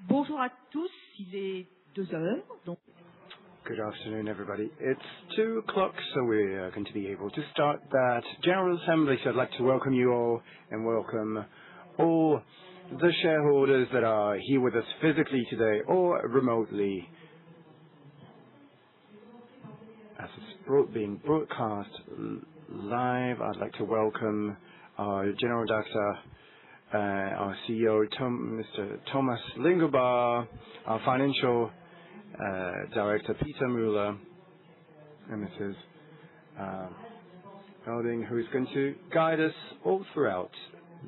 Bonjour à tous, il est 2 heures. Donc... Good afternoon, everybody. It's 2 o'clock, so we're going to be able to start that General Assembly. So I'd like to welcome you all and welcome all the shareholders that are here with us physically today or remotely. As it's being broadcast live, I'd like to welcome our General Director, our CEO, Mr. Thomas Lingelbach, our Financial Director, Peter Müller, and Mrs. Golding, who is going to guide us all throughout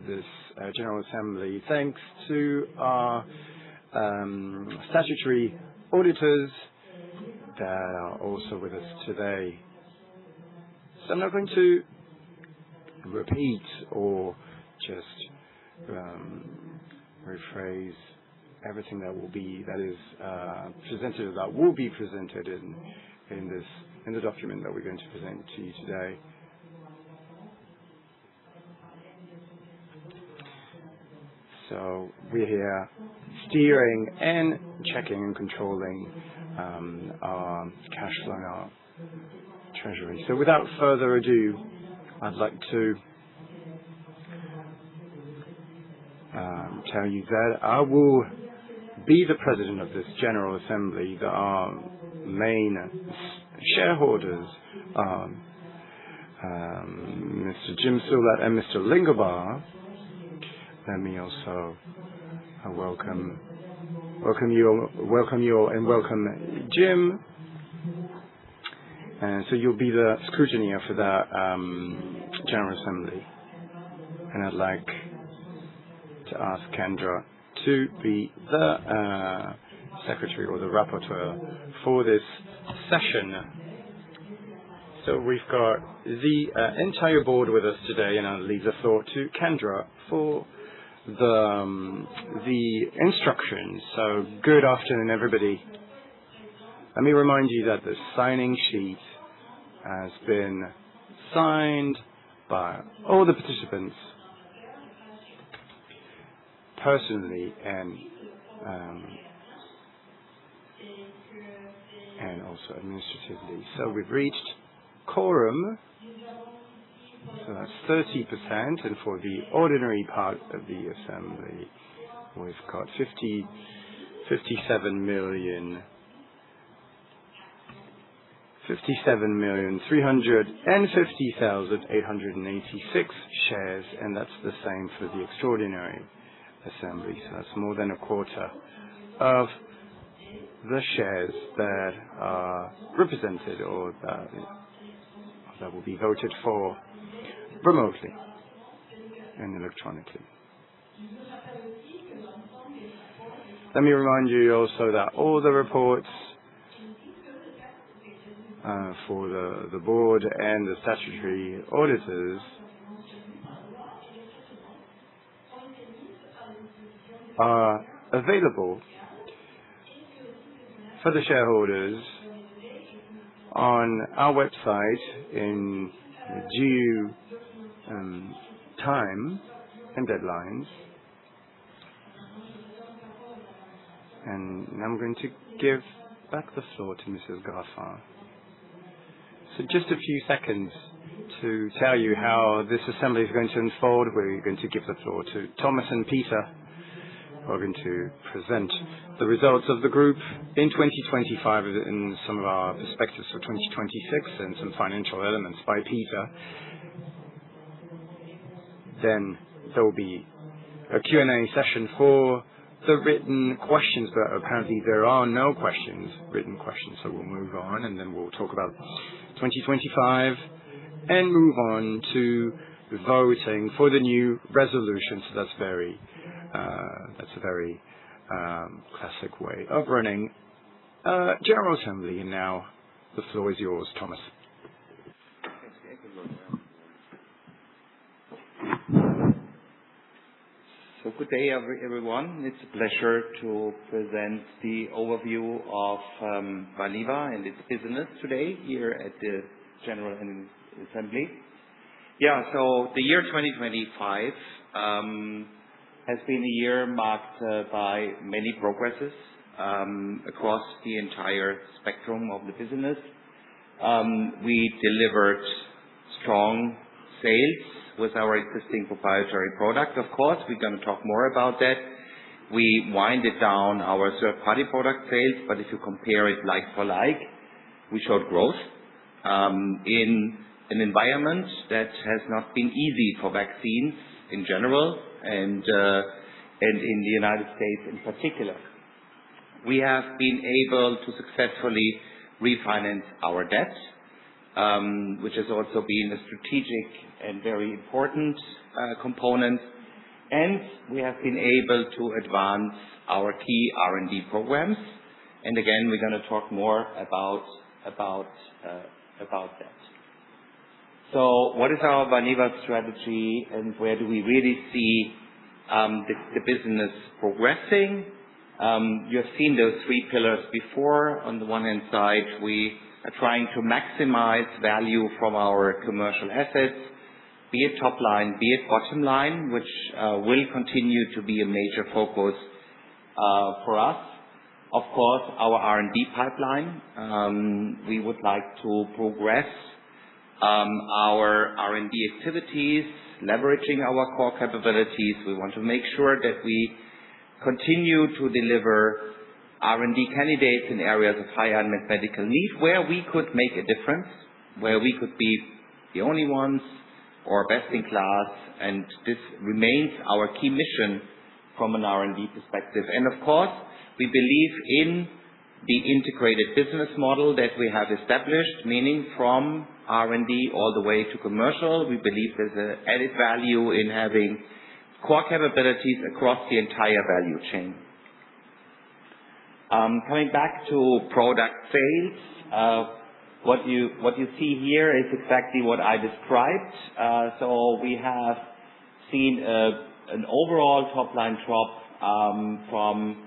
this General Assembly. Thanks to our statutory auditors that are also with us today. So I'm not going to repeat or just rephrase everything that will be presented in the document that we're going to present to you today. So we're here steering and checking and controlling our cash flow and our treasury. So without further ado, I'd like to tell you that I will be the president of this General Assembly. Our main shareholders are Mr. Jim Sulat and Mr. Lingelbach. Let me also welcome you all and welcome Jim. And so you'll be the scrutineer for that General Assembly. And I'd like to ask Kendra to be the secretary or the rapporteur for this session. So we've got the entire board with us today, and I'll leave the floor to Kendra for the instructions. So good afternoon, everybody. Let me remind you that the signing sheet has been signed by all the participants personally and also administratively. So we've reached quorum, so that's 30%, and for the ordinary part of the assembly, we've got 57,350,886 shares, and that's the same for the extraordinary assembly. So that's more than a quarter of the shares that are represented or that will be voted for remotely and electronically. Let me remind you also that all the reports for the board and the statutory auditors are available for the shareholders on our website in due time and deadlines. And I'm going to give back the floor to Mrs. Graffin. So just a few seconds to tell you how this assembly is going to unfold. We're going to give the floor to Thomas and Peter, who are going to present the results of the group in 2025 and some of our perspectives for 2026 and some financial elements by Peter. Then there will be a Q&A session for the written questions, but apparently there are no written questions, so we'll move on and then we'll talk about 2025 and move on to voting for the new resolution. So that's a very classic way of running a General Assembly. And now the floor is yours, Thomas. So good day, everyone. It's a pleasure to present the overview of Valneva and its business today here at the General Assembly. Yeah, so the year 2025 has been a year marked by many progresses across the entire spectrum of the business. We delivered strong sales with our existing proprietary product. Of course, we're going to talk more about that. We winded down our third-party product sales, but if you compare it like for like, we showed growth in an environment that has not been easy for vaccines in general and in the United States in particular. We have been able to successfully refinance our debt, which has also been a strategic and very important component. And we have been able to advance our key R&D programs. And again, we're going to talk more about that. So what is our Valneva strategy, and where do we really see the business progressing? You have seen those three pillars before. On the one hand side, we are trying to maximize value from our commercial assets, be it top line, be it bottom line, which will continue to be a major focus for us. Of course, our R&D pipeline. We would like to progress our R&D activities, leveraging our core capabilities. We want to make sure that we continue to deliver R&D candidates in areas of high unmet medical need, where we could make a difference, where we could be the only ones or best in class, and this remains our key mission from an R&D perspective. And of course, we believe in the integrated business model that we have established, meaning from R&D all the way to commercial. We believe there's an added value in having core capabilities across the entire value chain. Coming back to product sales, what you see here is exactly what I described. So we have seen an overall top-line drop from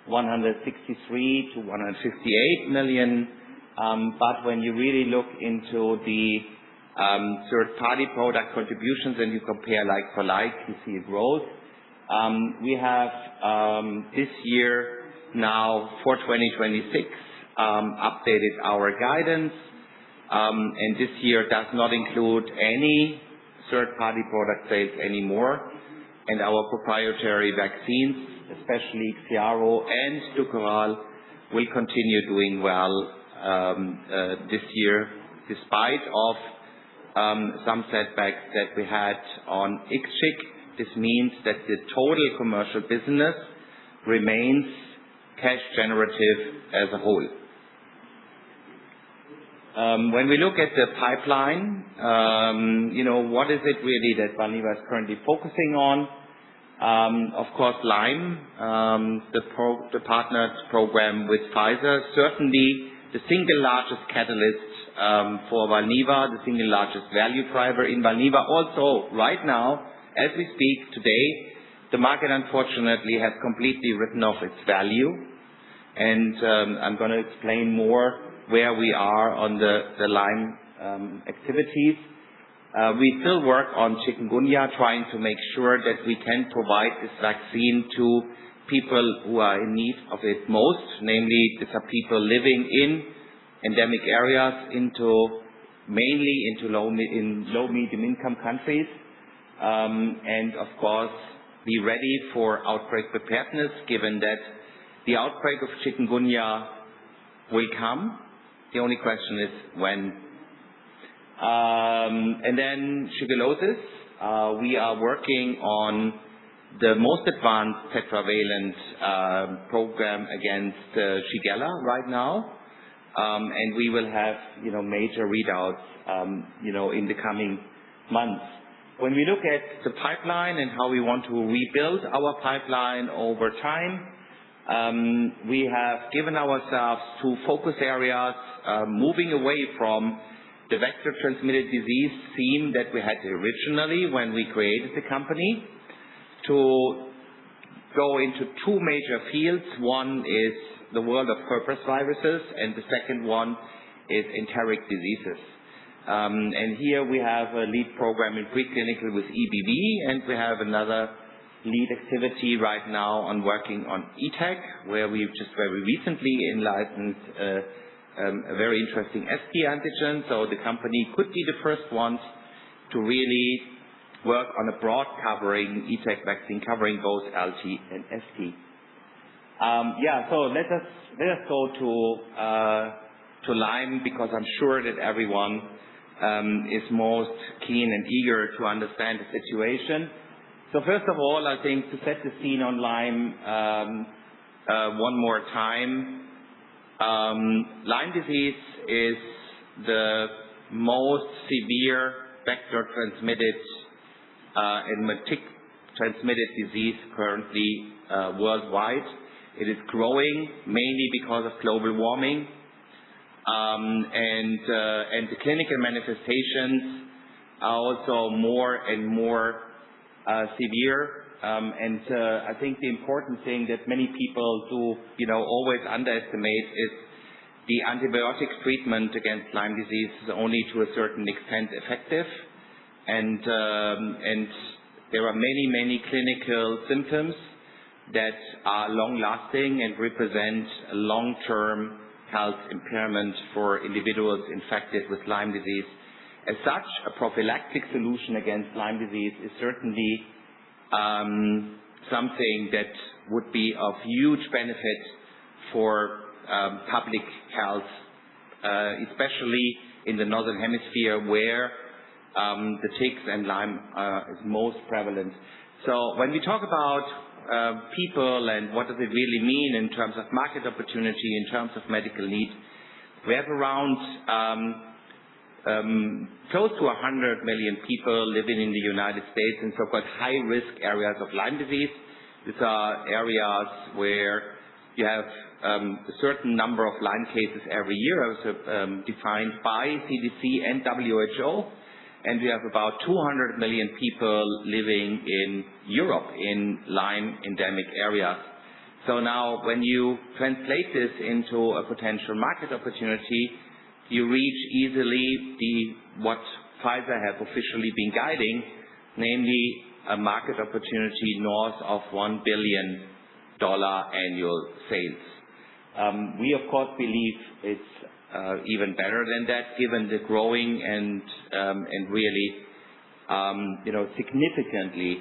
163 to 158 million. But when you really look into the third-party product contributions and you compare like for like, you see a growth. We have this year now for 2026 updated our guidance, and this year does not include any third-party product sales anymore. And our proprietary vaccines, especially Xiaro and Dukoral, will continue doing well this year, despite of some setbacks that we had on IXCHIQ. This means that the total commercial business remains cash generative as a whole. When we look at the pipeline, what is it really that Valneva is currently focusing on? Of course, Lyme, the partnered program with Pfizer, certainly the single largest catalyst for Valneva, the single largest value driver in Valneva. Also, right now, as we speak today, the market unfortunately has completely written off its value. And I'm going to explain more where we are on the Lyme activities. We still work on chikungunya, trying to make sure that we can provide this vaccine to people who are in need of it most, namely these are people living in endemic areas, mainly into low medium income countries, and of course be ready for outbreak preparedness, given that the outbreak of chikungunya will come. The only question is when. And then shigellosis. We are working on the most advanced tetravalent program against Shigella right now. And we will have, major readouts, in the coming months. When we look at the pipeline and how we want to rebuild our pipeline over time, we have given ourselves 2 focus areas, moving away from the vector-transmitted disease theme that we had originally when we created the company, to go into 2 major fields. One is the world of herpes viruses, and the second one is enteric diseases. And here we have a lead program in preclinical with EBV, and we have another lead activity right now on working on ETEC, where we've just very recently licensed a very interesting ST antigen. So the company could be the first ones to really work on a broad covering ETEC vaccine covering both LT and ST. So let us go to Lyme, because I'm sure that everyone is most keen and eager to understand the situation. So first of all, I think to set the scene on Lyme one more time, Lyme disease is the most severe vector-transmitted and tick-transmitted disease currently worldwide. It is growing mainly because of global warming, and the clinical manifestations are also more and more severe. I think the important thing that many people do, always underestimate is the antibiotic treatment against Lyme disease is only to a certain extent effective, and there are many clinical symptoms that are long-lasting and represent a long-term health impairment for individuals infected with Lyme disease. As such, a prophylactic solution against Lyme disease is certainly something that would be of huge benefit for public health, especially in the Northern Hemisphere where the ticks and Lyme is most prevalent. So when we talk about people and what does it really mean in terms of market opportunity, in terms of medical need, we have around close to 100 million people living in the United States in so-called high-risk areas of Lyme disease. These are areas where you have a certain number of Lyme cases every year, as defined by CDC and WHO. And we have about 200 million people living in Europe in Lyme endemic areas. So now when you translate this into a potential market opportunity, you reach easily what Pfizer have officially been guiding, namely a market opportunity north of $1 billion annual sales. We of course believe it's even better than that, given the growing and really significantly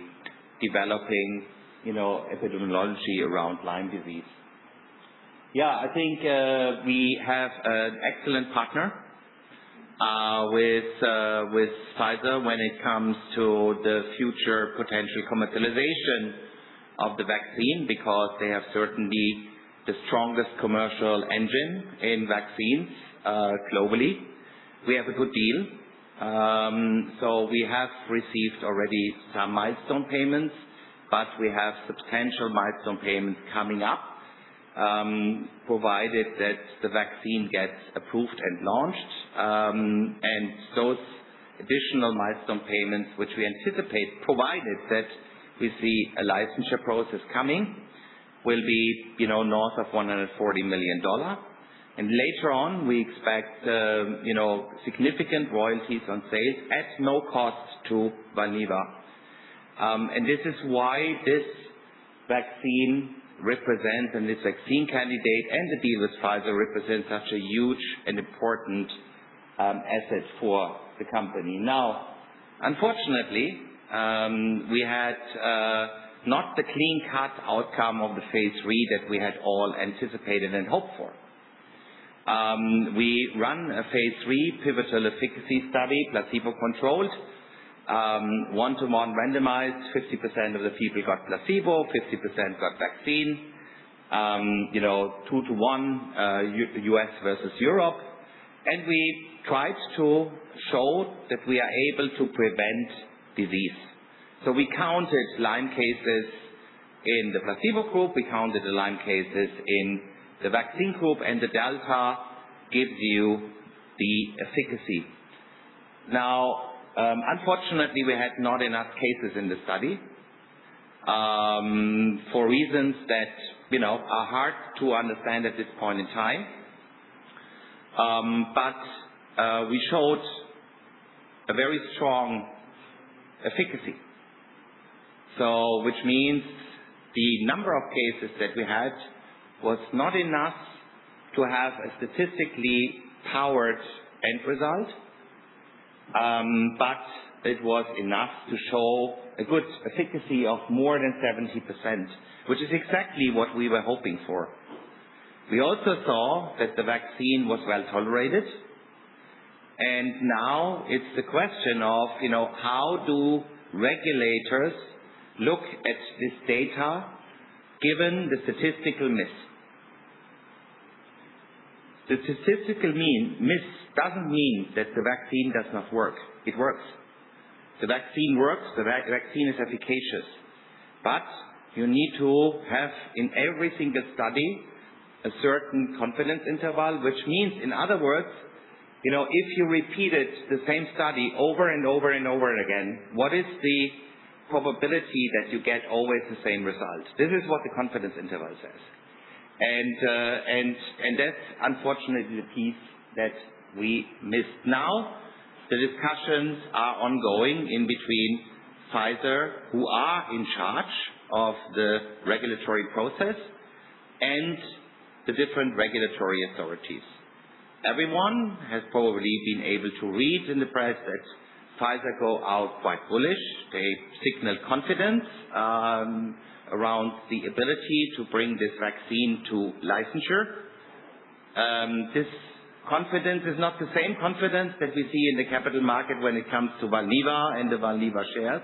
developing epidemiology around Lyme disease. I think we have an excellent partner with Pfizer when it comes to the future potential commercialization of the vaccine, because they have certainly the strongest commercial engine in vaccines globally. We have a good deal. So we have received already some milestone payments, but we have substantial milestone payments coming up, provided that the vaccine gets approved and launched. And those additional milestone payments, which we anticipate, provided that we see a licensure process coming, will be north of $140 million. And later on, we expect significant royalties on sales at no cost to Valneva. And this is why this vaccine represents, and this vaccine candidate and the deal with Pfizer represent such a huge and important asset for the company. Now, unfortunately, we had not the clean-cut outcome of the phase 3 that we had all anticipated and hoped for. We run a phase 3 pivotal efficacy study, placebo-controlled, one-to-one randomized. 50% of the people got placebo, 50% got vaccine. 2-to-1 US versus Europe, and we tried to show that we are able to prevent disease. So we counted Lyme cases in the placebo group, we counted the Lyme cases in the vaccine group, and the delta gives you the efficacy. Now, unfortunately, we had not enough cases in the study for reasons that are hard to understand at this point in time. But we showed a very strong efficacy. So, which means the number of cases that we had was not enough to have a statistically powered end result, but it was enough to show a good efficacy of more than 70%, which is exactly what we were hoping for. We also saw that the vaccine was well tolerated, and now it's the question of, how do regulators look at this data given the statistical miss? The statistical miss doesn't mean that the vaccine does not work. It works. The vaccine works, the vaccine is efficacious. But you need to have in every single study a certain confidence interval, which means, in other words, if you repeated the same study over and over and over again, what is the probability that you get always the same result? This is what the confidence interval says. And that's unfortunately the piece that we missed. Now, the discussions are ongoing in between Pfizer, who are in charge of the regulatory process, and the different regulatory authorities. Everyone has probably been able to read in the press that Pfizer go out quite bullish. They signal confidence around the ability to bring this vaccine to licensure. This confidence is not the same confidence that we see in the capital market when it comes to Valneva and the Valneva shares.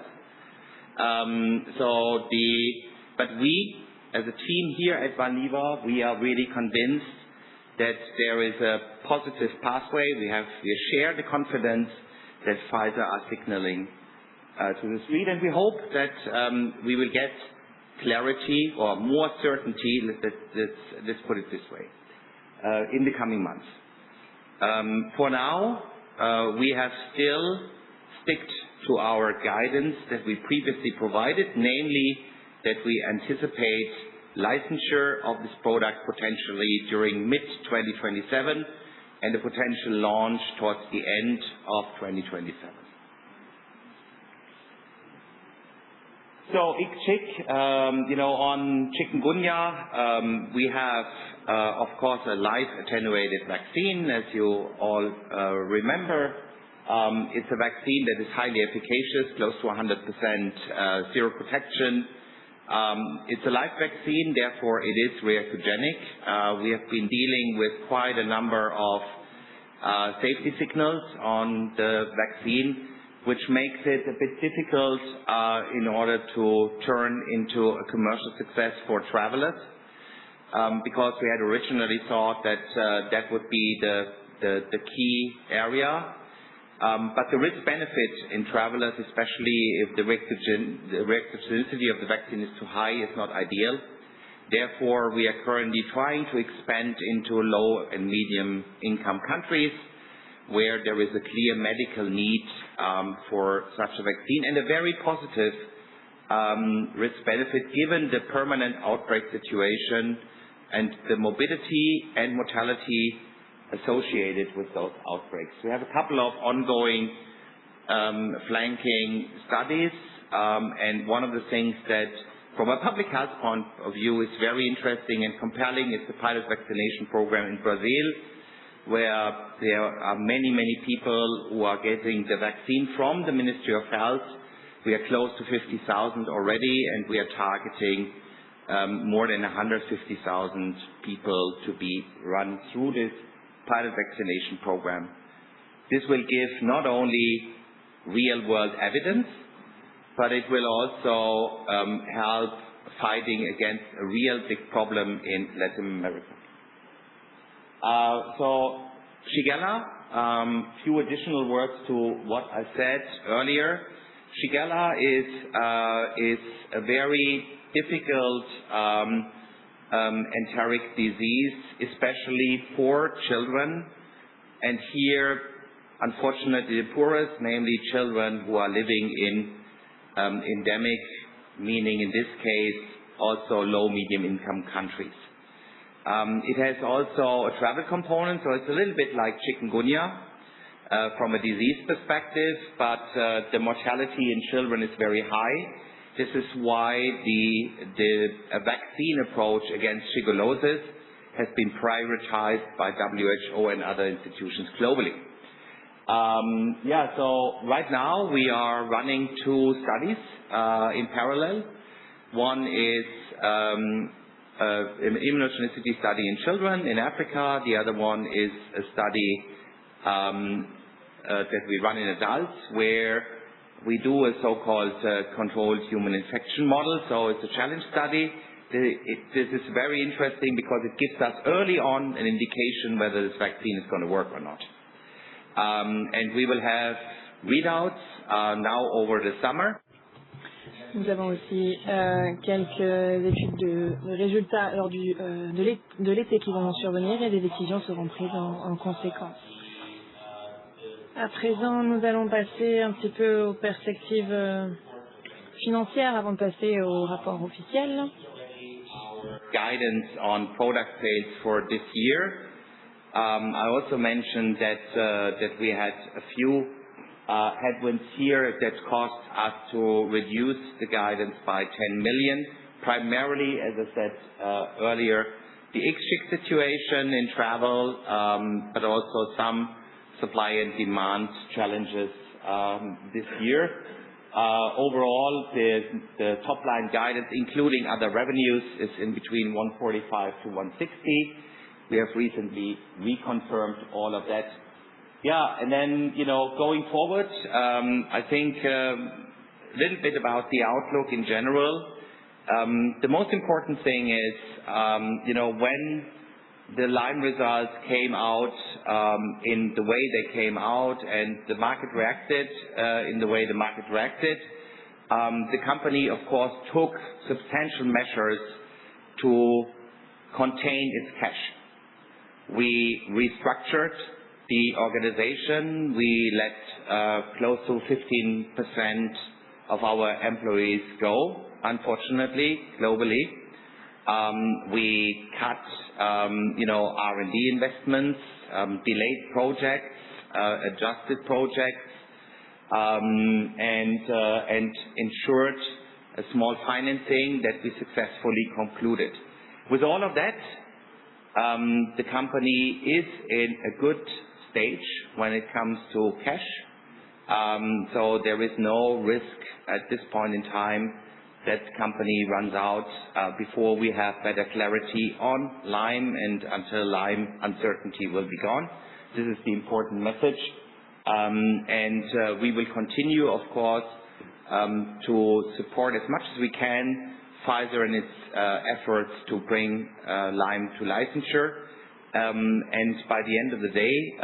But we, as a team here at Valneva, we are really convinced that there is a positive pathway. We share the confidence that Pfizer are signaling to the street, and we hope that we will get clarity or more certainty, let's put it this way, in the coming months. For now, we have still sticked to our guidance that we previously provided, namely that we anticipate licensure of this product potentially during mid-2027 and a potential launch towards the end of 2027. So, IXCHIQ, on chikungunya, we have, of course, a live attenuated vaccine, as you all remember. It's a vaccine that is highly efficacious, close to 100% seroprotection. It's a live vaccine, therefore it is reactogenic. We have been dealing with quite a number of safety signals on the vaccine, which makes it a bit difficult in order to turn into a commercial success for travelers, because we had originally thought that that would be the key area. But the risk-benefit in travelers, especially if the reactogenicity of the vaccine is too high, is not ideal. Therefore, we are currently trying to expand into low and medium income countries where there is a clear medical need for such a vaccine, and a very positive risk-benefit given the permanent outbreak situation and the morbidity and mortality associated with those outbreaks. We have a couple of ongoing flanking studies, and one of the things that from a public health point of view is very interesting and compelling is the pilot vaccination program in Brazil, where there are many, many people who are getting the vaccine from the Ministry of Health. We are close to 50,000 already, and we are targeting more than 150,000 people to be run through this pilot vaccination program. This will give not only real-world evidence, but it will also help fighting against a real big problem in Latin America. So, Shigella, few additional words to what I said earlier. Shigella is a very difficult enteric disease, especially for children. And here, unfortunately, the poorest, namely children who are living in endemic, meaning in this case, also low-medium income countries. It has also a travel component, so it's a little bit like chikungunya from a disease perspective, but the mortality in children is very high. This is why the vaccine approach against shigellosis has been prioritized by WHO and other institutions globally. So right now we are running 2 studies in parallel. One is an immunogenicity study in children in Africa. The other one is a study that we run in adults, where we do a so-called controlled human infection model. So it's a challenge study. This is very interesting because it gives us early on an indication whether this vaccine is going to work or not. And we will have readouts now over the summer. Nous avons aussi quelques études de résultats lors de l'été qui vont survenir et des décisions seront prises en conséquence. À présent, nous allons passer un petit peu aux perspectives financières avant de passer au rapport officiel. Guidance on product sales for this year. I also mentioned that we had a few headwinds here that caused us to reduce the guidance by 10 million. Primarily, as I said earlier, the exchange situation in travel, but also some supply and demand challenges this year. Overall, the top line guidance, including other revenues, is in between 145 to 160. We have recently reconfirmed all of that. And then, going forward, I think a little bit about the outlook in general. The most important thing is, when the Lyme results came out in the way they came out and the market reacted in the way the market reacted, the company, of course, took substantial measures to contain its cash. We restructured the organization. We let close to 15% of our employees go, unfortunately, globally. We cut, R&D investments, delayed projects, adjusted projects, and ensured a small financing that we successfully concluded. With all of that, the company is in a good stage when it comes to cash. So there is no risk at this point in time that company runs out before we have better clarity on Lyme, and until Lyme uncertainty will be gone. This is the important message. And we will continue, of course, to support as much as we can Pfizer in its efforts to bring Lyme to licensure. And by the end of the day,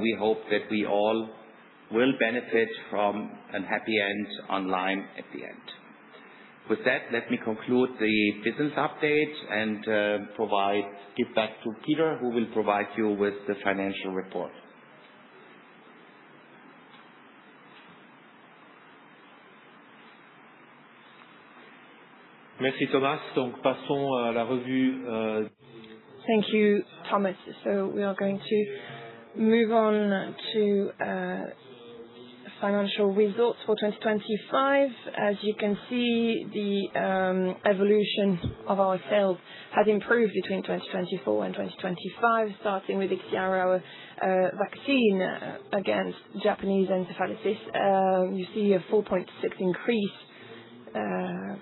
we hope that we all will benefit from a happy end on Lyme at the end. With that, let me conclude the business update and give back to Peter, who will provide you with the financial report. Merci Thomas. Donc passons à la revue. Thank you, Thomas. So we are going to move on to financial results for 2025. As you can see, the evolution of our sales has improved between 2024 and 2025, starting with IXIARO vaccine against Japanese encephalitis. You see a 4.6 increase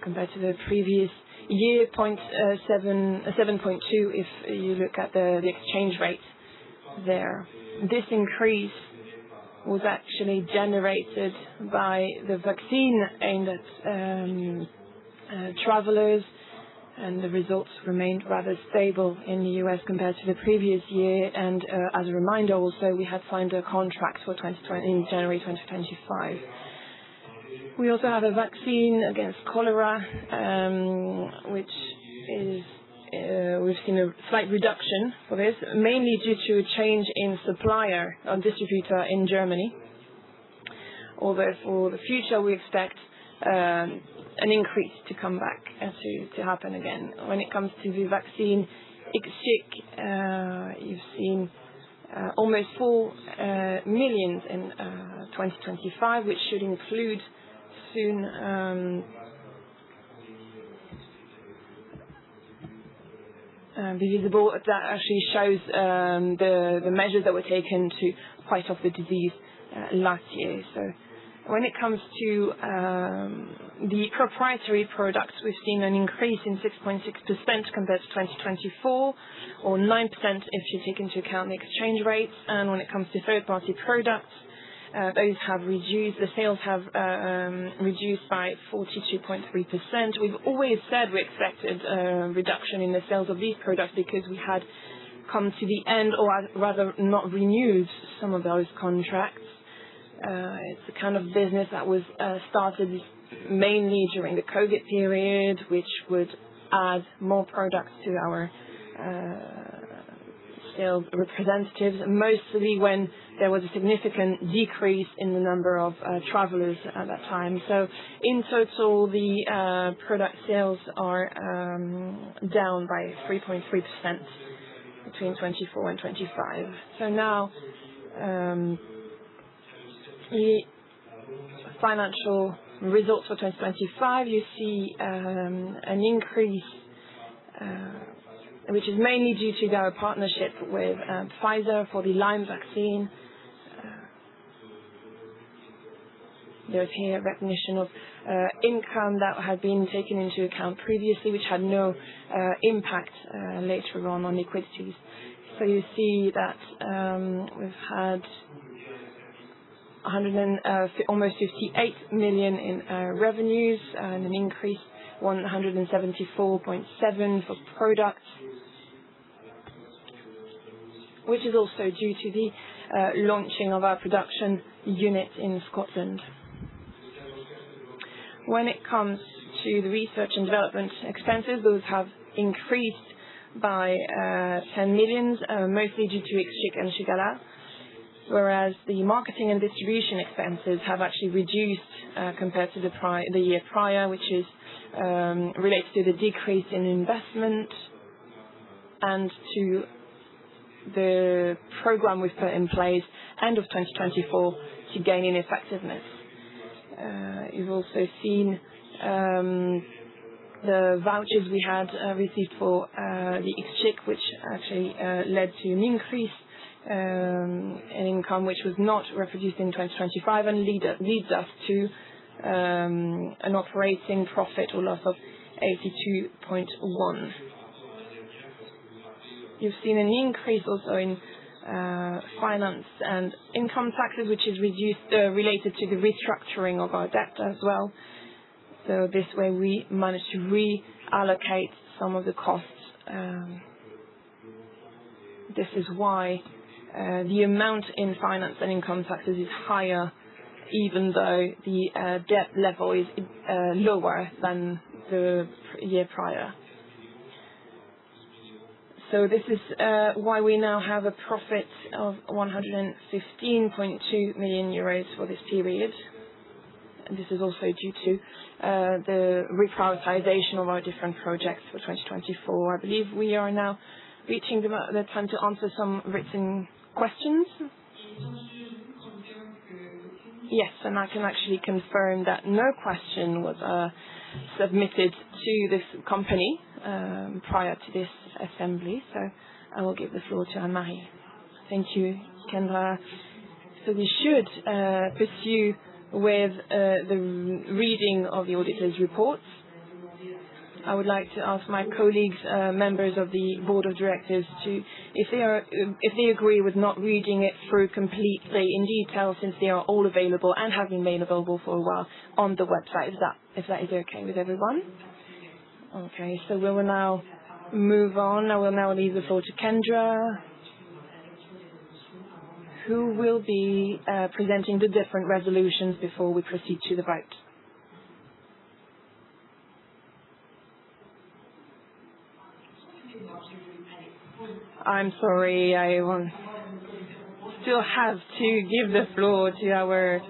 compared to the previous year, 7.2 if you look at the exchange rate there. This increase was actually generated by the vaccine aimed at travelers, and the results remained rather stable in the US compared to the previous year. And as a reminder also, we had signed a contract for in January 2025. We also have a vaccine against cholera, which is we've seen a slight reduction for this, mainly due to a change in supplier or distributor in Germany. Although for the future we expect an increase to come back and to happen again. When it comes to the vaccine IXCHIQ, you've seen almost 4 million in 2025, which should include soon be visible. That actually shows the measures that were taken to fight off the disease last year. So when it comes to the proprietary products, we've seen an increase in 6.6% compared to 2024, or 9% if you take into account the exchange rates. And when it comes to third-party products, those have reduced. The sales have reduced by 42.3%. We've always said we expected a reduction in the sales of these products because we had come to the end, or rather not renewed some of those contracts. It's a kind of business that was started mainly during the COVID period, which would add more products to our sales representatives, mostly when there was a significant decrease in the number of travelers at that time. So in total, the product sales are down by 3.3% between 24 and 25. So now the financial results for 2025, you see an increase which is mainly due to our partnership with Pfizer for the Lyme vaccine. There's here recognition of income that had been taken into account previously, which had no impact later on liquidities. So you see that we've had almost 58 million in revenues and an increase 174.7 for products, which is also due to the launching of our production unit in Scotland. When it comes to the research and development expenses, those have increased by 10 million, mostly due to IXCHIQ and Shigella, whereas the marketing and distribution expenses have actually reduced compared to the year prior, which is related to the decrease in investment and to the program we've put in place end of 2024 to gain in effectiveness. You've also seen the vouchers we had received for the IXCHIQ, which actually led to an increase in income which was not reproduced in 2025 and leads us to an operating profit or loss of 82.1. You've seen an increase also in finance and income taxes, which is related to the restructuring of our debt as well. So this way we managed to reallocate some of the costs. This is why the amount in finance and income taxes is higher, even though the debt level is lower than the year prior. So this is why we now have a profit of 115.2 million euros for this period. And this is also due to the reprioritization of our different projects for 2024. I believe we are now reaching the time to answer some written questions. Yes, and I can actually confirm that no question was submitted to this company prior to this assembly, so I will give the floor to Anne-Marie. Thank you, Kendra. So we should pursue with the reading of the auditor's reports. I would like to ask my colleagues, members of the board of directors, if they agree with not reading it through completely in detail, since they are all available and have been made available for a while on the website. If that is okay with everyone. Okay, so we will now move on. I will now leave the floor to Kendra, who will be presenting the different resolutions before we proceed to the vote. I'm sorry, I will still have to give the floor to our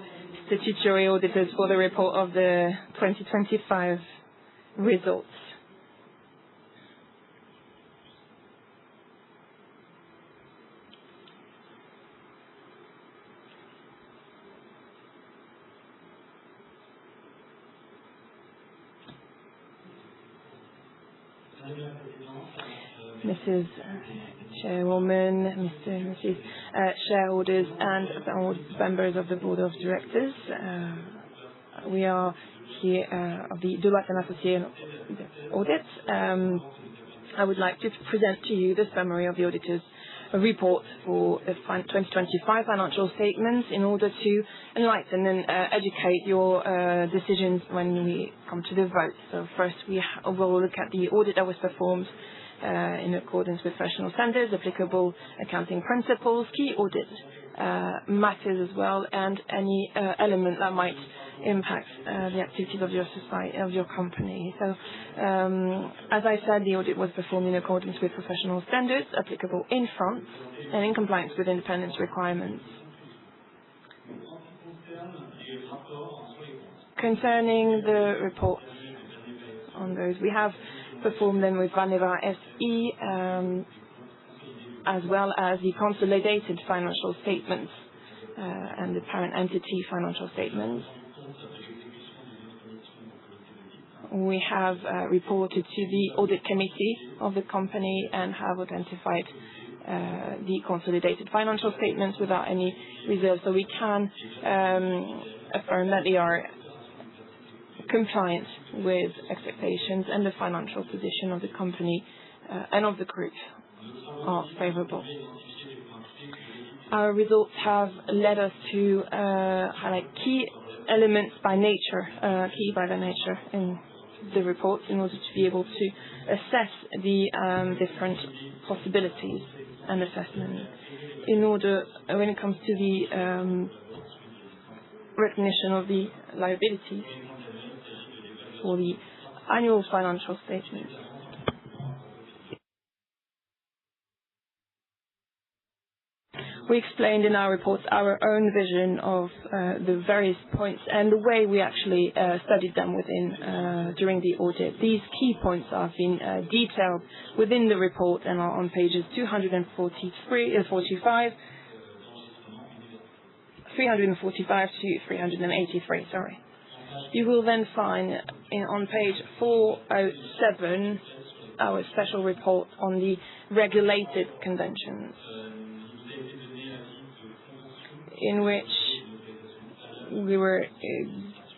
statutory auditors for the report of the 2025 results. Mrs. Chairwoman, Mr. and Mrs. Shareholders, and board members of the Board of Directors. We are here of the Deloitte and Associés audit. I would like to present to you the summary of the auditor's report for the 2025 financial statements in order to enlighten and educate your decisions when we come to the vote. So first we will look at the audit that was performed in accordance with professional standards, applicable accounting principles, key audit matters as well, and any element that might impact the activities of your society, of your company. So, as I said, the audit was performed in accordance with professional standards applicable in France and in compliance with independence requirements. Concerning the reports on those, we have performed them with Valneva SE, as well as the consolidated financial statements and the parent entity financial statements. We have reported to the audit committee of the company and have identified the consolidated financial statements without any reserve. So we can affirm that they are compliant with expectations, and the financial position of the company and of the group are favorable. Our results have led us to highlight key elements by nature, key by their nature in the reports, in order to be able to assess the different possibilities and assessment. In order, when it comes to the recognition of the liabilities for the annual financial statements. We explained in our reports our own vision of the various points and the way we actually studied them during the audit. These key points have been detailed within the report and are on pages 345 to 383. Sorry. You will then find on page 407 our special report on the regulated conventions, in which we were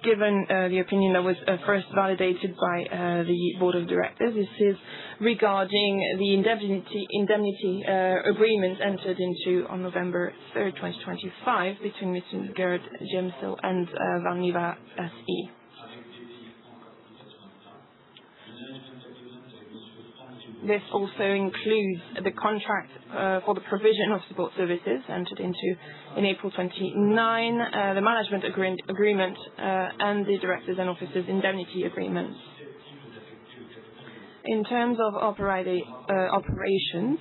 given the opinion that was first validated by the Board of Directors. This is regarding the indemnity agreement entered into on November 3rd, 2025 between Mr. Gerd Jemsel and Valneva SE. This also includes the contract for the provision of support services entered into in April 29, the management agreement, and the directors and officers indemnity agreements. In terms of operations,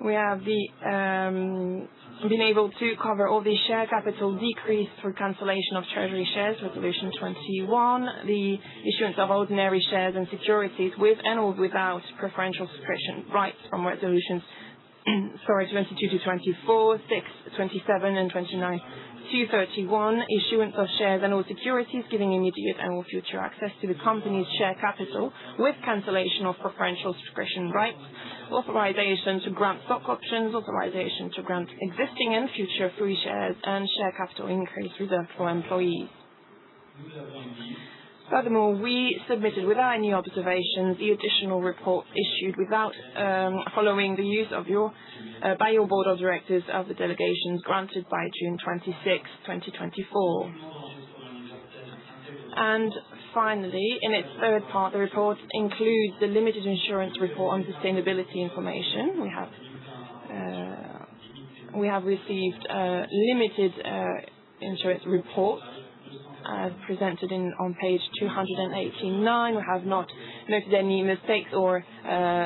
we have been able to cover all the share capital decrease through cancellation of treasury shares, Resolution 21, the issuance of ordinary shares and securities with and or without preferential subscription rights from Resolutions 22 to 24, 6, 27 and 29 to 31, issuance of shares and or securities giving immediate and or future access to the company's share capital with cancellation of preferential subscription rights, authorization to grant stock options, authorization to grant existing and future free shares, and share capital increase reserved for employees. Furthermore, we submitted without any observations the additional report issued without following the use of by your Board of Directors of the delegations granted by June 26, 2024. And finally, in its third part, the report includes the limited insurance report on sustainability information. We have received limited insurance reports as presented on page 289. We have not noted any mistakes or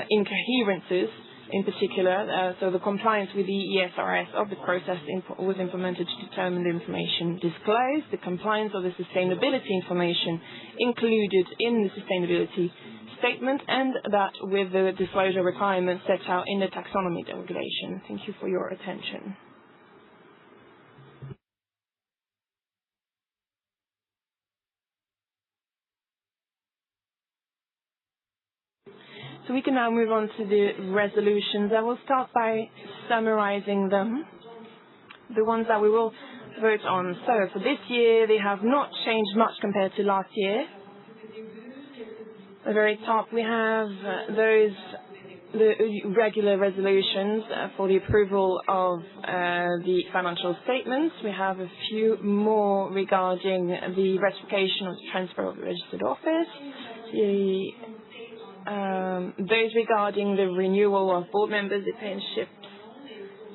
incoherences in particular. So the compliance with the ESRS of the process was implemented to determine the information disclosed, the compliance of the sustainability information included in the sustainability statement, and that with the disclosure requirements set out in the taxonomy regulation. Thank you for your attention. So we can now move on to the resolutions. I will start by summarizing them, the ones that we will vote on. So for this year, they have not changed much compared to last year. At the very top, we have the regular resolutions for the approval of the financial statements. We have a few more regarding the ratification of the transfer of the registered office, those regarding the renewal of board members' apprenticeships,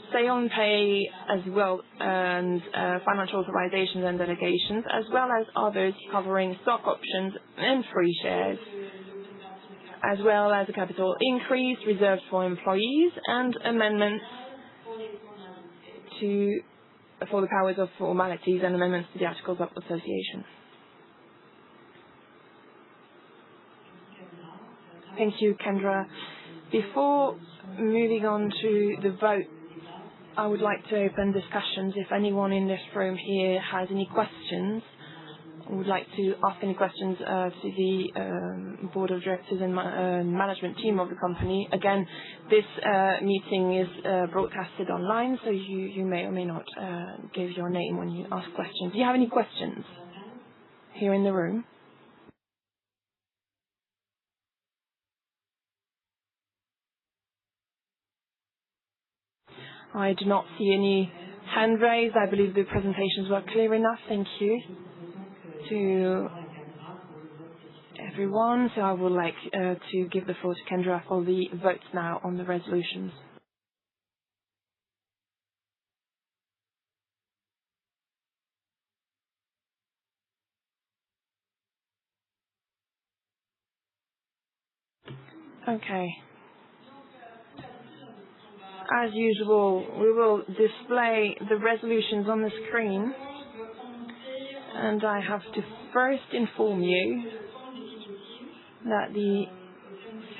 stay on pay as well, and financial authorizations and delegations, as well as others covering stock options and free shares, as well as a capital increase reserved for employees and amendments for the powers of formalities and amendments to the Articles of Association. Thank you, Kendra. Before moving on to the vote, I would like to open discussions. If anyone in this room here has any questions, or would like to ask any questions to the board of directors and management team of the company. Again, this meeting is broadcasted online, so you may or may not give your name when you ask questions. Do you have any questions here in the room? I do not see any hand raised. I believe the presentations were clear enough. Thank you to everyone. So I would like to give the floor to Kendra for the votes now on the resolutions. Okay. As usual, we will display the resolutions on the screen, and I have to first inform you that the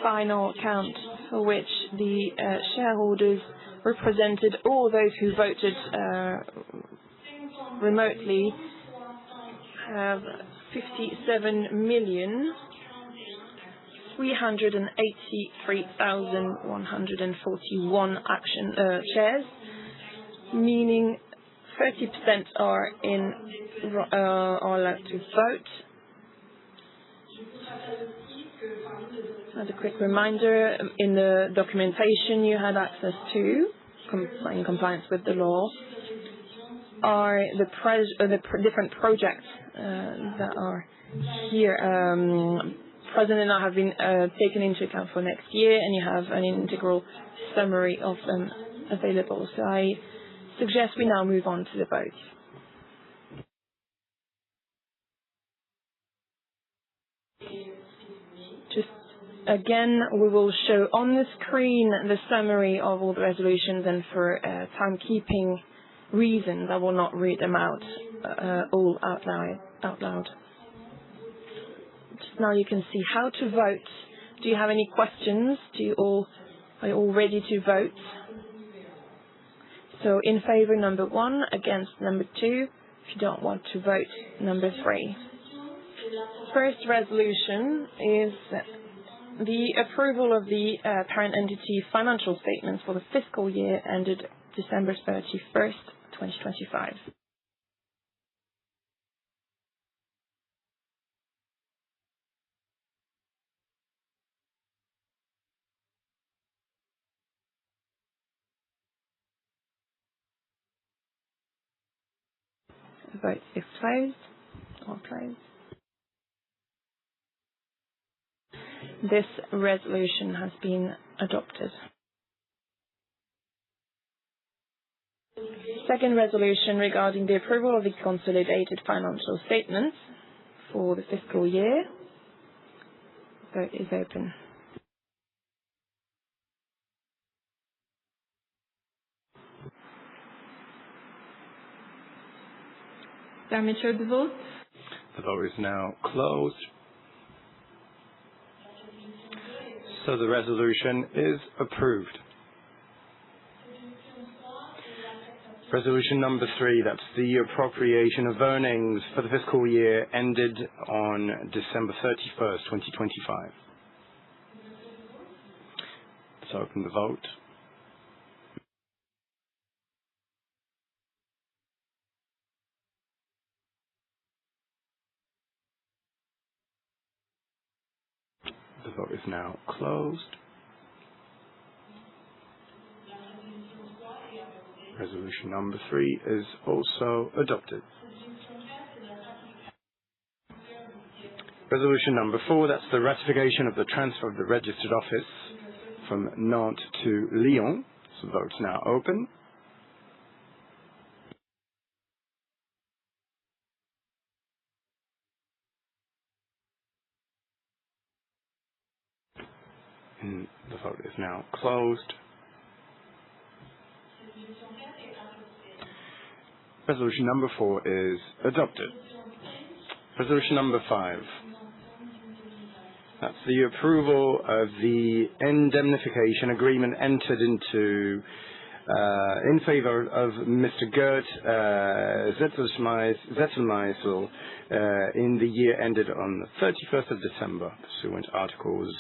final count for which the shareholders represented all those who voted remotely have 57,383,141 shares, meaning 30% are allowed to vote. As a quick reminder, in the documentation you had access to, in compliance with the law, are the different projects that are here present and have been taken into account for next year, and you have an integral summary of them available. So I suggest we now move on to the vote. Just again, we will show on the screen the summary of all the resolutions, and for timekeeping reasons, I will not read them out all out loud. Just now you can see how to vote. Do you have any questions? Are you all ready to vote? So in favor, number 1, against number 2. If you don't want to vote, number 3. First resolution is the approval of the parent entity financial statements for the fiscal year ended December 31st, 2025. The vote is closed. All closed. This resolution has been adopted. Second resolution regarding the approval of the consolidated financial statements for the fiscal year. The vote is open. Fermeture de vote. The vote is now closed. So the resolution is approved. Resolution number 3, that's the appropriation of earnings for the fiscal year ended on December 31st, 2025. Let's open the vote. The vote is now closed. Resolution number 3 is also adopted. Resolution number 4, that's the ratification of the transfer of the registered office from Nantes to Lyon. So the vote's now open. And the vote is now closed. Resolution number 4 is adopted. Resolution number 5. That's the approval of the indemnification agreement entered into in favor of Mr. Gert Zettelmeisel in the year ended on the 31st of December, pursuant to Articles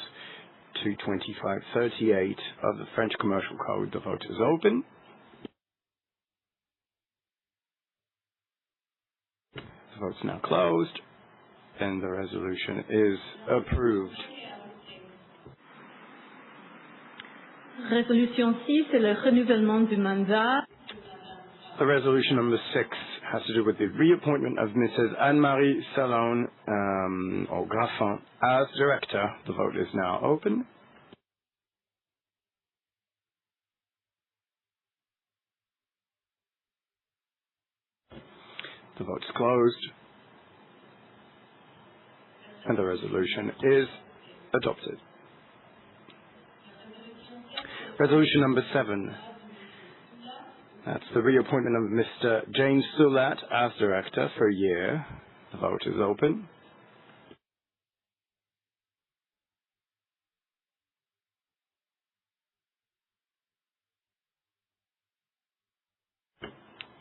225-38 of the French Commercial Code. The vote is open. The vote's now closed, and the resolution is approved. Résolution 6, c'est le renouvellement du mandat. The resolution number 6 has to do with the reappointment of Mrs. Anne-Marie Salon, or Graffin, as director. The vote is now open. The vote's closed, and the resolution is adopted. Resolution number 7. That's the reappointment of Mr. James Sulat as director for a year. The vote is open.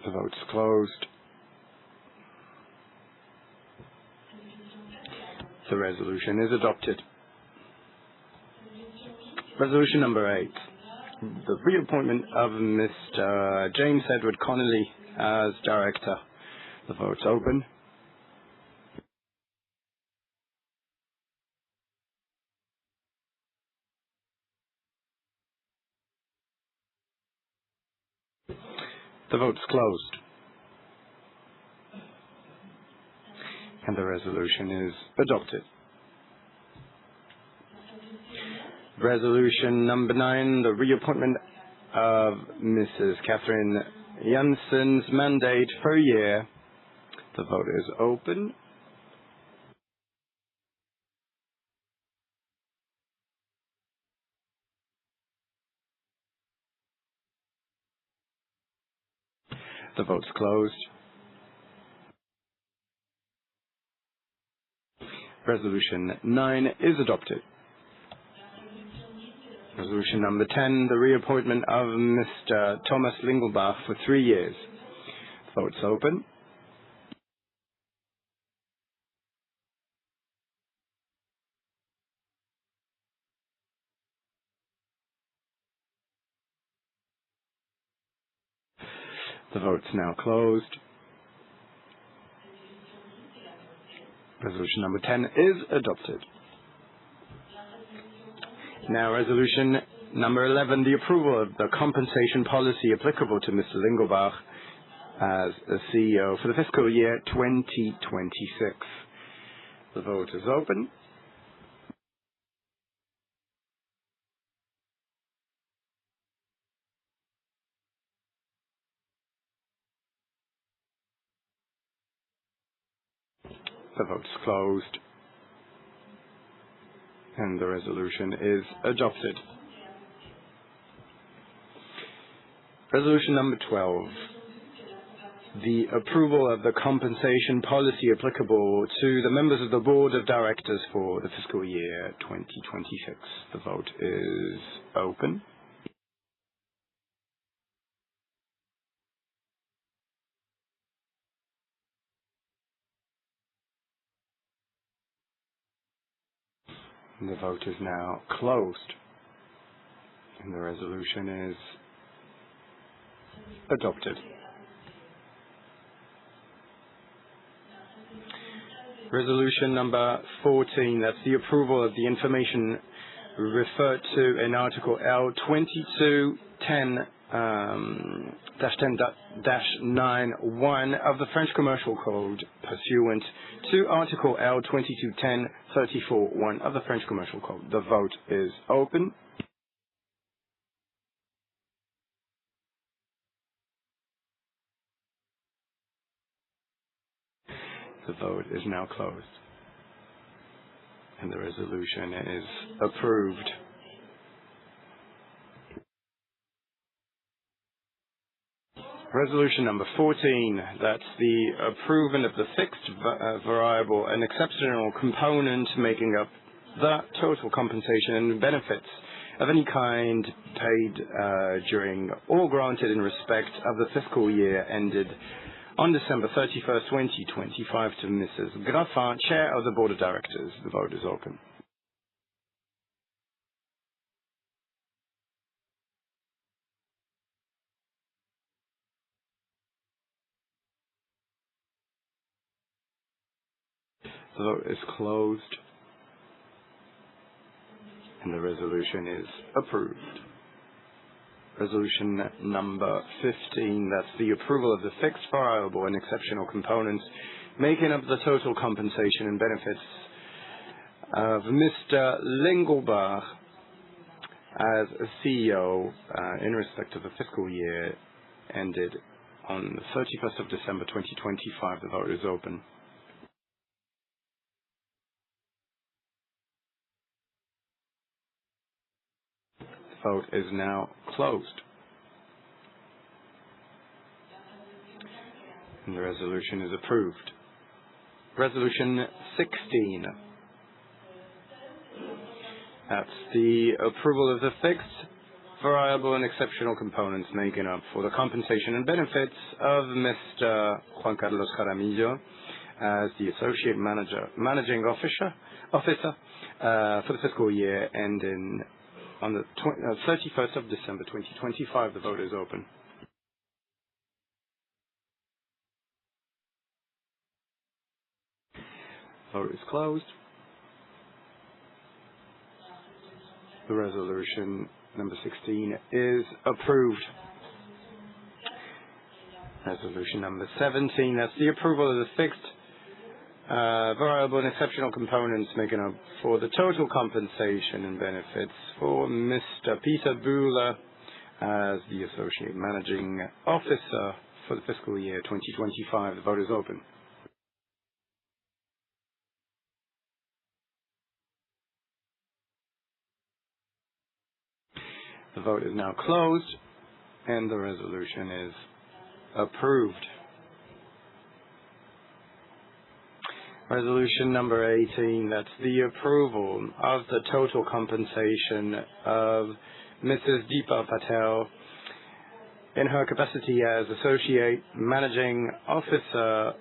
The vote's closed. The resolution is adopted. Resolution number 8. The reappointment of Mr. James Edward Connolly as director. The vote's open. The vote's closed. And the resolution is adopted. Resolution number 9, the reappointment of Mrs. Catherine Jansen's mandate for a year. The vote is open. The vote's closed. Resolution 9 is adopted. Resolution number 10, the reappointment of Mr. Thomas Lingelbach for 3 years. The vote's open. The vote's now closed. Resolution number 10 is adopted. Now, resolution number 11, the approval of the compensation policy applicable to Mr. Lingelbach as a CEO for the fiscal year 2026. The vote is open. The vote's closed. And the resolution is adopted. Resolution number 12. The approval of the compensation policy applicable to the members of the Board of Directors for the fiscal year 2026. The vote is open. The vote is now closed. And the resolution is adopted. Resolution number 14, that's the approval of the information referred to in Article L2210-10-9(1) of the French Commercial Code, pursuant to Article L2210-34(1) of the French Commercial Code. The vote is open. The vote is now closed, and the resolution is approved. Resolution number 14, that's the approval of the fixed, variable, and exceptional component making up the total compensation and benefits of any kind paid during or granted in respect of the fiscal year ended on December 31st, 2025 to Mrs. Graffin, Chair of the Board of Directors. The vote is open. The vote is closed, and the resolution is approved. Resolution number 15, that's the approval of the fixed, variable, and exceptional components making up the total compensation and benefits of Mr. Lingelbach as a CEO in respect of the fiscal year ended on the 31st of December 2025. The vote is open. Vote is now closed, and the resolution is approved. Resolution 16, that's the approval of the fixed, variable, and exceptional components making up for the compensation and benefits of Mr. Juan Carlos Jaramillo as the Associate Managing Officer for the fiscal year ending on the 31st of December 2025. The vote is open. Vote is closed. The resolution number 16 is approved. Resolution number 17, that's the approval of the fixed, variable, and exceptional components making up for the total compensation and benefits for Mr. Peter Bühler as the Associate Managing Officer for the fiscal year 2025. The vote is open. The vote is now closed, and the resolution is approved. Resolution number 18, that's the approval of the total compensation of Mrs. Deepa Patel in her capacity as Associate Managing Officer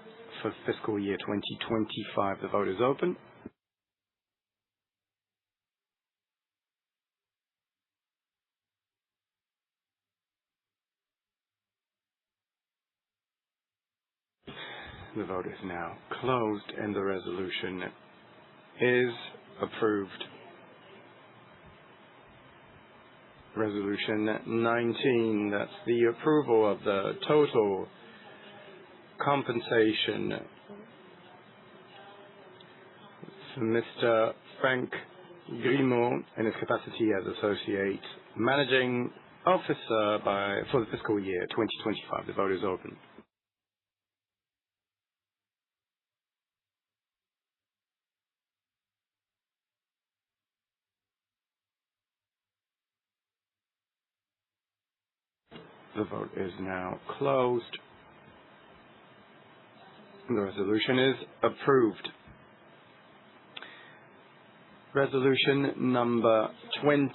for fiscal year 2025. The vote is open. The vote is now closed, and the resolution is approved. Resolution 19, that's the approval of the total compensation for Mr. Frank Grimaud in his capacity as Associate Managing Officer for the fiscal year 2025. The vote is open. The vote is now closed. The resolution is approved. Resolution number 20.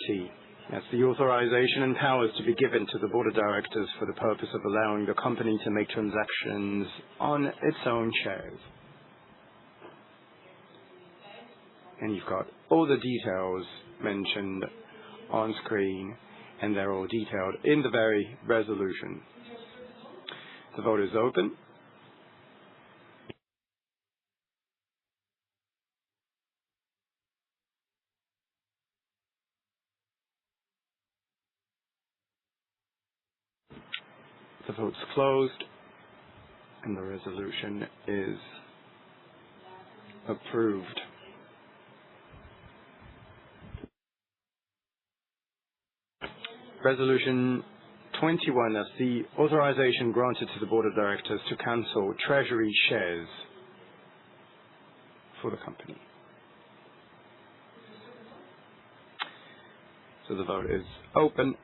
That's the authorization and powers to be given to the Board of Directors for the purpose of allowing the company to make transactions on its own shares. And you've got all the details mentioned on screen. and they're all detailed in the very resolution. The vote is open. The vote's closed, and the resolution is approved. Resolution 21, that's the authorization granted to the Board of Directors to cancel treasury shares for the company. So the vote is open.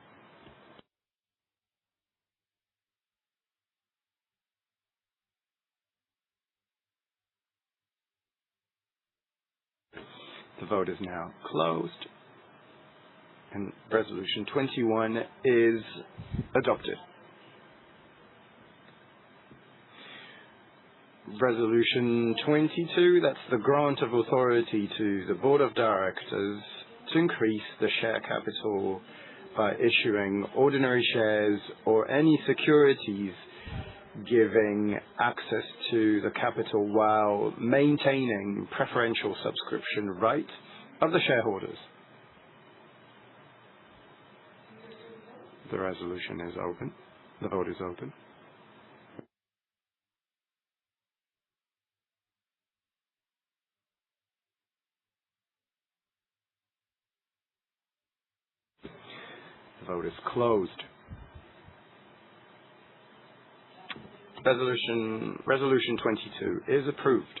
The vote is now closed, and Resolution 21 is adopted. Resolution 22, that's the grant of authority to the Board of Directors to increase the share capital by issuing ordinary shares or any securities giving access to the capital while maintaining preferential subscription rights of the shareholders. The resolution is open. The vote is open. The vote is closed. Resolution 22 is approved.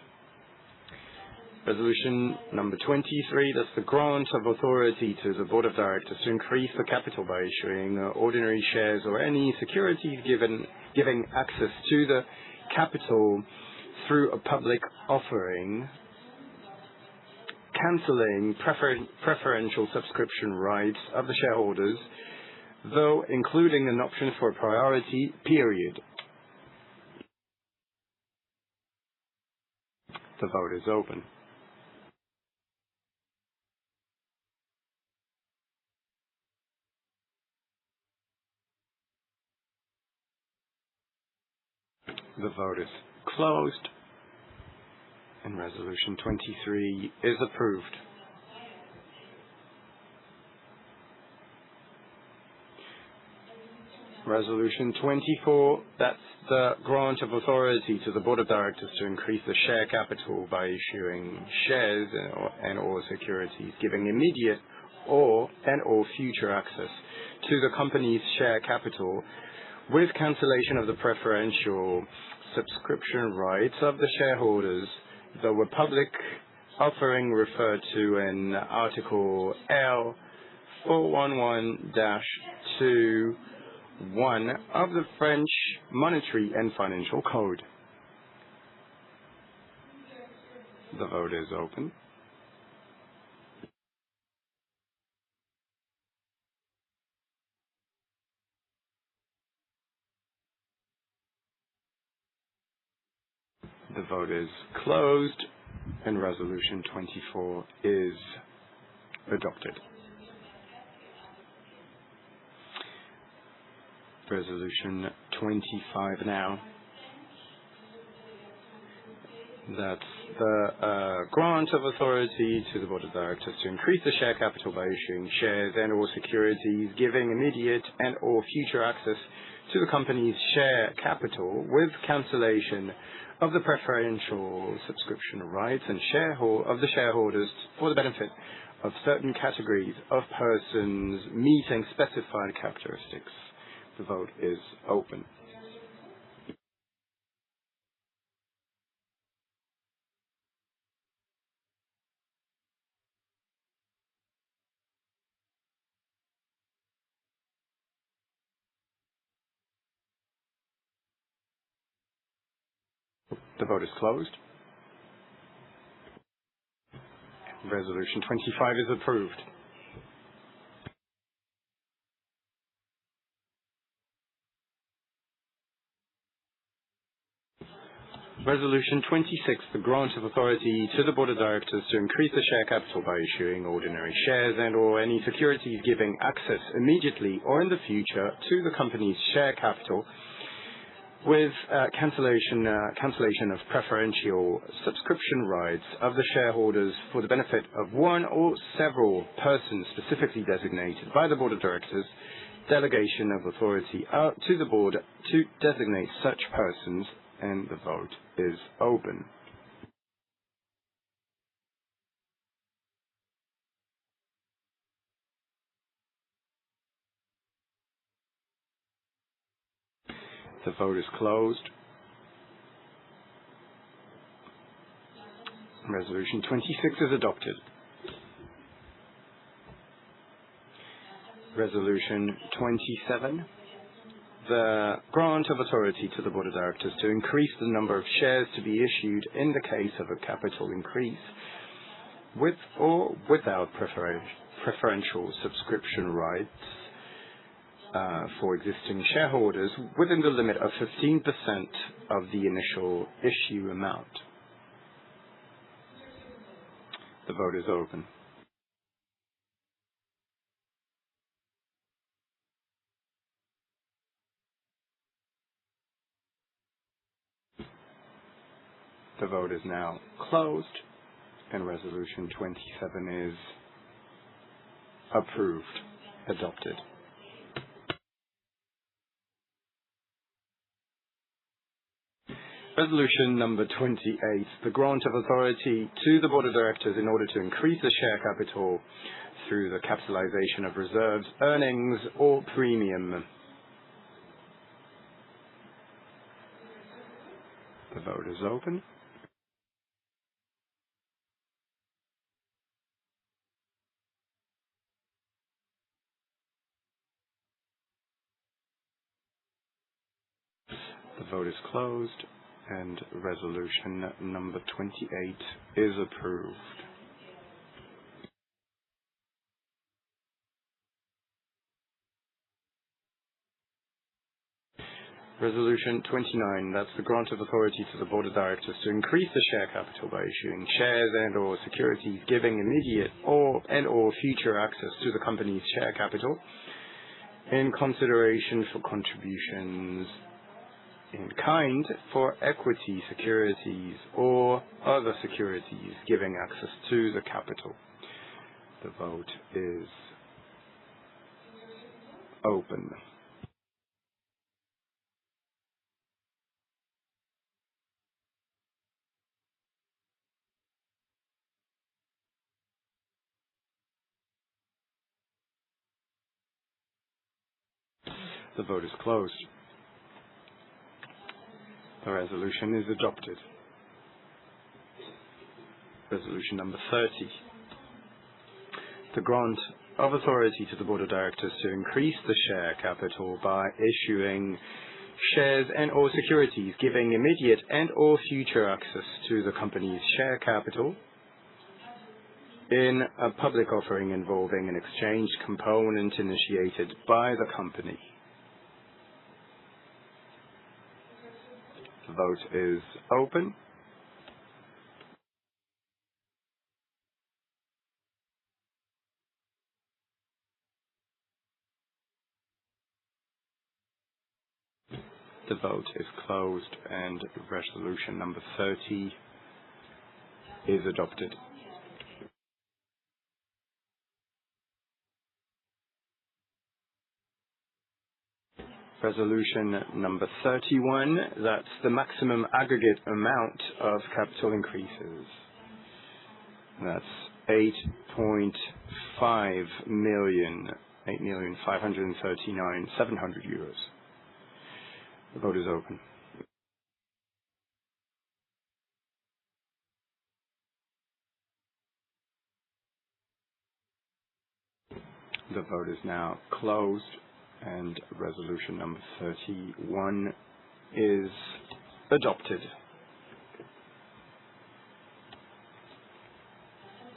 Resolution number 23, that's the grant of authority to the Board of Directors to increase the capital by issuing ordinary shares or any securities giving access to the capital through a public offering, cancelling preferential subscription rights of the shareholders, though including an option for a priority period. The vote is open. The vote is closed, and Resolution 23 is approved. Resolution 24, that's the grant of authority to the Board of Directors to increase the share capital by issuing shares and/or securities, giving immediate and/or future access to the company's share capital with cancellation of the preferential subscription rights of the shareholders, though a public offering referred to in Article L 411-2 of the French Monetary and Financial Code. The vote is open. The vote is closed, and Resolution 24 is adopted. Resolution 25 now. That's the grant of authority to the Board of Directors to increase the share capital by issuing shares and/or securities, giving immediate and/or future access to the company's share capital with cancellation of the preferential subscription rights and of the shareholders for the benefit of certain categories of persons meeting specified characteristics. The vote is open. The vote is closed. Resolution 25 is approved. Resolution 26, the grant of authority to the Board of Directors to increase the share capital by issuing ordinary shares and/or any securities giving access immediately or in the future to the company's share capital with cancellation of preferential subscription rights of the shareholders for the benefit of one or several persons specifically designated by the Board of Directors, delegation of authority to the Board to designate such persons, and the vote is open. The vote is closed. Resolution 26 is adopted. Resolution 27. The grant of authority to the Board of Directors to increase the number of shares to be issued in the case of a capital increase with or without preferential subscription rights for existing shareholders within the limit of 15% of the initial issue amount. The vote is open. The vote is now closed, and Resolution 27 is approved, adopted. Resolution number 28, the grant of authority to the Board of Directors in order to increase the share capital through the capitalization of reserves, earnings, or premium. The vote is open. The vote is closed, and resolution number 28 is approved. Resolution 29, that's the grant of authority to the Board of Directors to increase the share capital by issuing shares and/or securities giving immediate and/or future access to the company's share capital in consideration for contributions in kind for equity securities or other securities giving access to the capital. The vote is open. The vote is closed. The resolution is adopted. Resolution number 30. The grant of authority to the Board of Directors to increase the share capital by issuing shares and/or securities giving immediate and/or future access to the company's share capital in a public offering involving an exchange component initiated by the company. The vote is open. The vote is closed, and resolution number 30 is adopted. Resolution number 31, that's the maximum aggregate amount of capital increases. That's 8.5 million, 8,539,700 euros. The vote is open. The vote is now closed, and resolution number 31 is adopted.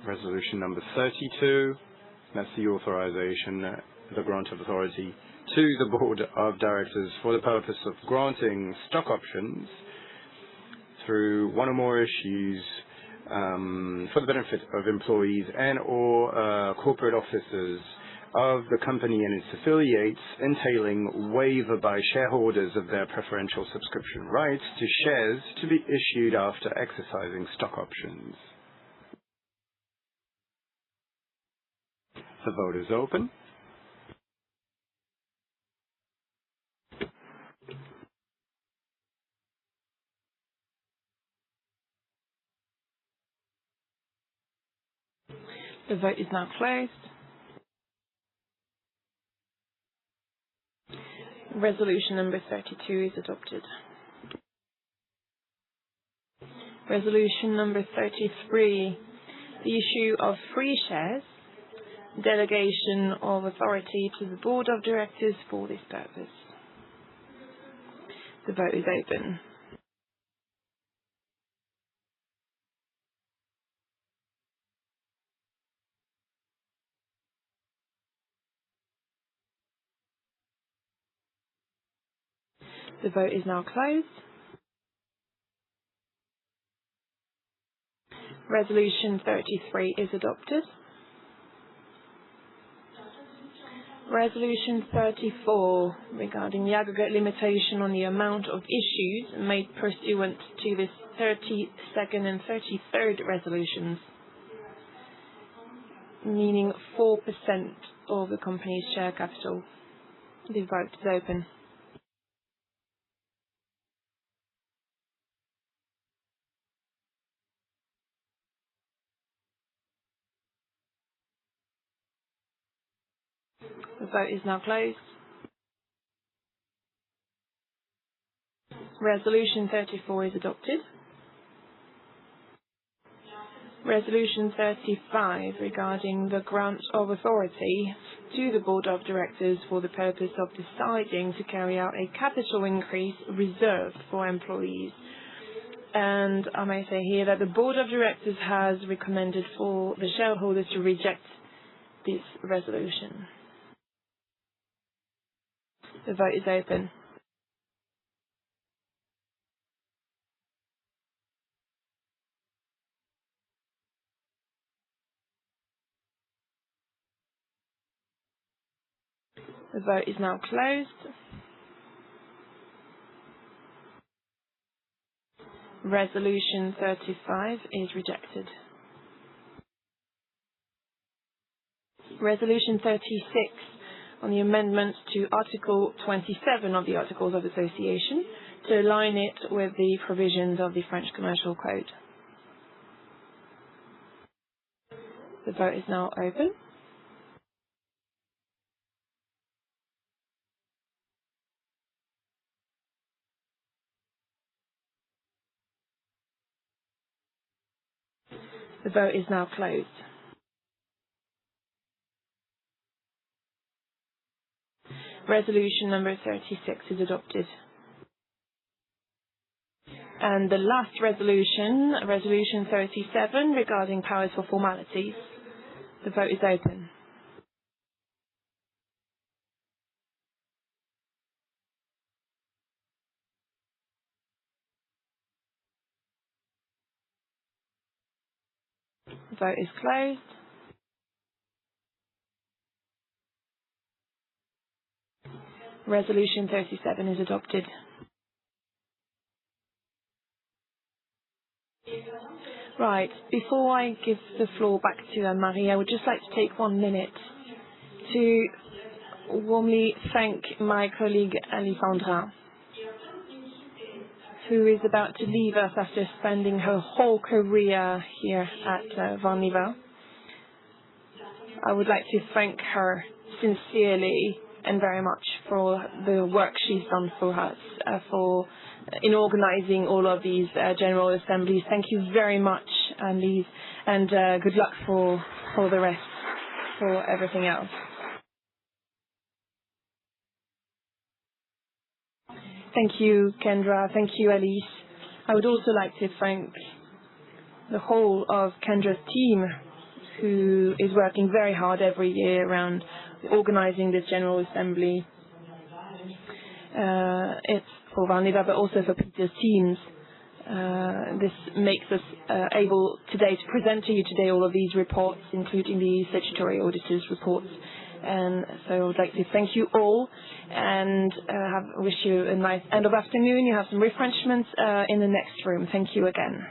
Resolution number 32, that's the authorization, the grant of authority to the Board of Directors for the purpose of granting stock options through one or more issues for the benefit of employees and/or corporate officers of the company and its affiliates, entailing waiver by shareholders of their preferential subscription rights to shares to be issued after exercising stock options. The vote is open. The vote is now closed. Resolution number 32 is adopted. Resolution number 33, the issue of free shares, delegation of authority to the Board of Directors for this purpose. The vote is open. The vote is now closed. Resolution 33 is adopted. Resolution 34, regarding the aggregate limitation on the amount of issues made pursuant to the 32nd and 33rd resolutions, meaning 4% of the company's share capital. The vote is open. The vote is now closed. Resolution 34 is adopted. Resolution 35, regarding the grant of authority to the Board of Directors for the purpose of deciding to carry out a capital increase reserved for employees. And I may say here that the Board of Directors has recommended for the shareholders to reject this resolution. The vote is open. The vote is now closed. Resolution 35 is rejected. Resolution 36, on the amendment to Article 27 of the Articles of Association to align it with the provisions of the French Commercial Code. The vote is now open. The vote is now closed. Resolution number 36 is adopted. And the last resolution, Resolution 37, regarding powers for formalities. The vote is open. The vote is closed. Resolution 37 is adopted. Right, before I give the floor back to Marie, I would just like to take 1 minute to warmly thank my colleague Alessandra, who is about to leave us after spending her whole career here at Valneva. I would like to thank her sincerely and very much for the work she's done for us, in organizing all of these general assemblies. Thank you very much, Annelise, and good luck for the rest, for everything else. Thank you, Kendra. Thank you, Alice. I would also like to thank the whole of Kendra's team, who is working very hard every year around organizing this General Assembly. It's for Valneva, but also for Peter's teams. This makes us able today to present to you today all of these reports, including the statutory auditors' reports. And so I would like to thank you all and wish you a nice end of afternoon. You have some refreshments in the next room. Thank you again.